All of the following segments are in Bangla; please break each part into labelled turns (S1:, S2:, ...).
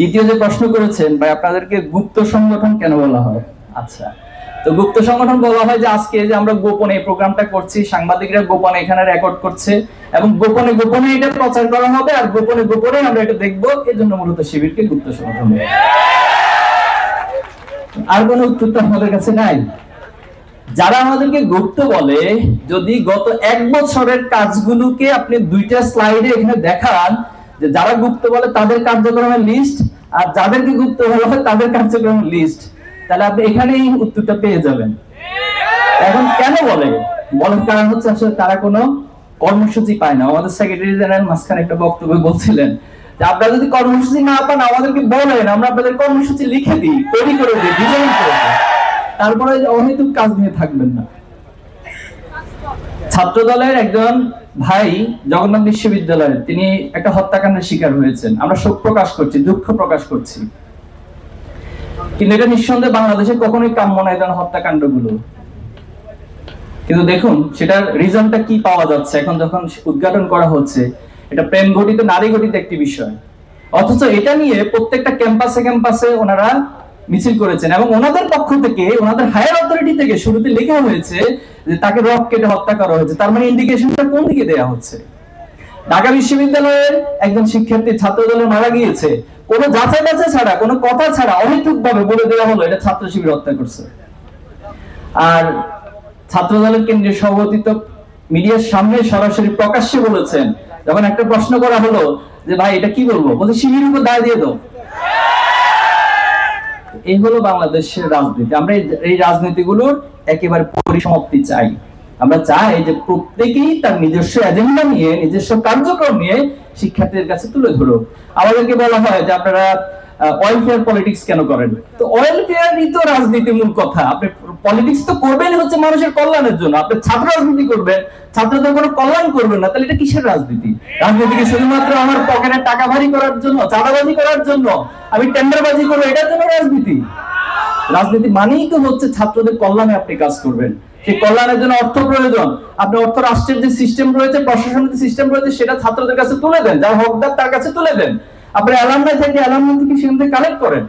S1: দ্বিতীয় যে প্রশ্ন করেছেন ভাই, আপনাদেরকে গুপ্ত সংগঠন কেন বলা হয়? আচ্ছা, তো গুপ্ত সংগঠন বলা হয় যে আজকে যে আমরা গোপনে এই প্রোগ্রামটা করছি, সাংবাদিকরা গোপনে এখানে রেকর্ড করছে এবং গোপনে গোপনে এটা প্রচার করা হবে আর গোপনে গোপনে আমরা এটা দেখবো, এজন্য মূলত শিবিরকে গুপ্ত সংগঠন বলে। আর কোনো উত্তর তো আমাদের কাছে নাই। যারা আমাদেরকে গুপ্ত বলে, যদি গত 1 বছরের কাজগুলোকে আপনি 2টা স্লাইডে এখানে দেখান যে যারা গুপ্ত বলে তাদের কার্যক্রমের লিস্ট আর যাদেরকে গুপ্ত বলা হয় তাদের কার্যক্রমের লিস্ট, তাহলে আপনি এখানেই উত্তরটা পেয়ে যাবেন। এখন কেন বলে? বলার কারণ হচ্ছে আসলে তারা কোনো কর্মসূচি পায় না। আমাদের সেক্রেটারি জেনারেল মাঝখানে একটা বক্তব্য বলছিলেন যে আপনারা যদি কর্মসূচি না পান আমাদেরকে বলেন, আমরা আপনাদের কর্মসূচি লিখে দিই, তৈরি করে দিই, ডিজাইন করে দিই, তারপরে অহেতুক কাজ নিয়ে থাকবেন না। ছাত্র দলের একজন ভাই জগন্নাথ বিশ্ববিদ্যালয়ে তিনি একটা হত্যাকাণ্ডের শিকার হয়েছেন। আমরা শোক প্রকাশ করছি, দুঃখ প্রকাশ করছি, কিন্তু এটা নিঃসন্দেহে বাংলাদেশে কখনোই কাম্য নয় এই ধরনের হত্যাকাণ্ডগুলো। কিন্তু দেখুন সেটার রিজনটা কি পাওয়া যাচ্ছে এখন যখন উদ্ঘাটন করা হচ্ছে, এটা প্রেম ঘটিত, নারী ঘটিত একটি বিষয়, অথচ এটা নিয়ে প্রত্যেকটা ক্যাম্পাসে ক্যাম্পাসে ওনারা মিছিল করেছেন এবং ওনাদের পক্ষ থেকে, ওনাদের হায়ার অথরিটি থেকে শুরুতে লেখা হয়েছে যে তাকে রক কেটে হত্যা করা হয়েছে। তার মানে ইন্ডিকেশনটা কোন দিকে দেয়া হচ্ছে? ঢাকা বিশ্ববিদ্যালয়ের একজন শিক্ষার্থী ছাত্র দলে মারা গিয়েছে, কোনো যাচাই বাছাই ছাড়া, কোনো কথা ছাড়া অহেতুক ভাবে বলে দেওয়া হলো এটা ছাত্র শিবির হত্যা করছে। আর ছাত্র দলের কেন্দ্রীয় সভাপতি তো মিডিয়ার সামনে সরাসরি প্রকাশ্যে বলেছেন, যখন একটা প্রশ্ন করা হলো যে ভাই এটা কি বলবো, বলছে শিবিরের উপর দায় দিয়ে দাও। এই হলো বাংলাদেশের রাজনীতি। আমরা এই রাজনীতিগুলোর একেবারে পরিসমাপ্তি চাই। আমরা চাই যে প্রত্যেকেই তার নিজস্ব এজেন্ডা নিয়ে, নিজস্ব কার্যক্রম নিয়ে শিক্ষার্থীদের কাছে তুলে ধরুক। আমাদেরকে বলা হয় যে আপনারা ওয়েলফেয়ার পলিটিক্স কেন করেন? তো ওয়েলফেয়ারই তো রাজনীতি মূল কথা। আপনি পলিটিক্স তো করবেন হচ্ছে মানুষের কল্যাণের জন্য। আপনি ছাত্র রাজনীতি করবেন, ছাত্রদের কোনো কল্যাণ করবেন না, তাহলে এটা কিসের রাজনীতি? রাজনীতি কি শুধুমাত্র আমার পকেটে টাকা ভারী করার জন্য, চাঁদাবাজি করার জন্য, আমি টেন্ডারবাজি করবো, এটার জন্য রাজনীতি? রাজনীতি মানেই তো হচ্ছে ছাত্রদের কল্যাণে আপনি কাজ করবেন। সেই কল্যাণের জন্য অর্থ প্রয়োজন। আপনি অর্থ রাষ্ট্রের যে সিস্টেম রয়েছে, প্রশাসনের যে সিস্টেম রয়েছে, সেটা ছাত্রদের কাছে তুলে দেন, যার হকদার তার কাছে তুলে দেন। আপনি অ্যালামনাই থেকে সেখান থেকে কালেক্ট করেন।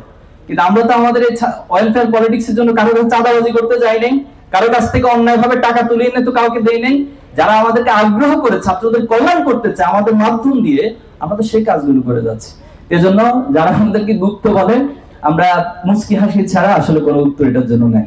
S1: কিন্তু আমরা তো আমাদের এই ওয়েলফেয়ার পলিটিক্সের জন্য কারো কাছে চাঁদাবাজি করতে যাই নাই, কারো কাছ থেকে অন্যায়ভাবে টাকা তুলে এনে তো কাউকে দেই নাই। যারা আমাদেরকে আগ্রহ করে ছাত্রদের কল্যাণ করতে চায় আমাদের মাধ্যম দিয়ে, আমরা তো সেই কাজগুলো করে যাচ্ছি। এজন্য যারা আমাদেরকে গুপ্ত বলে, আমরা মুচকি হাসি ছাড়া আসলে কোনো উত্তর এটার জন্য নাই।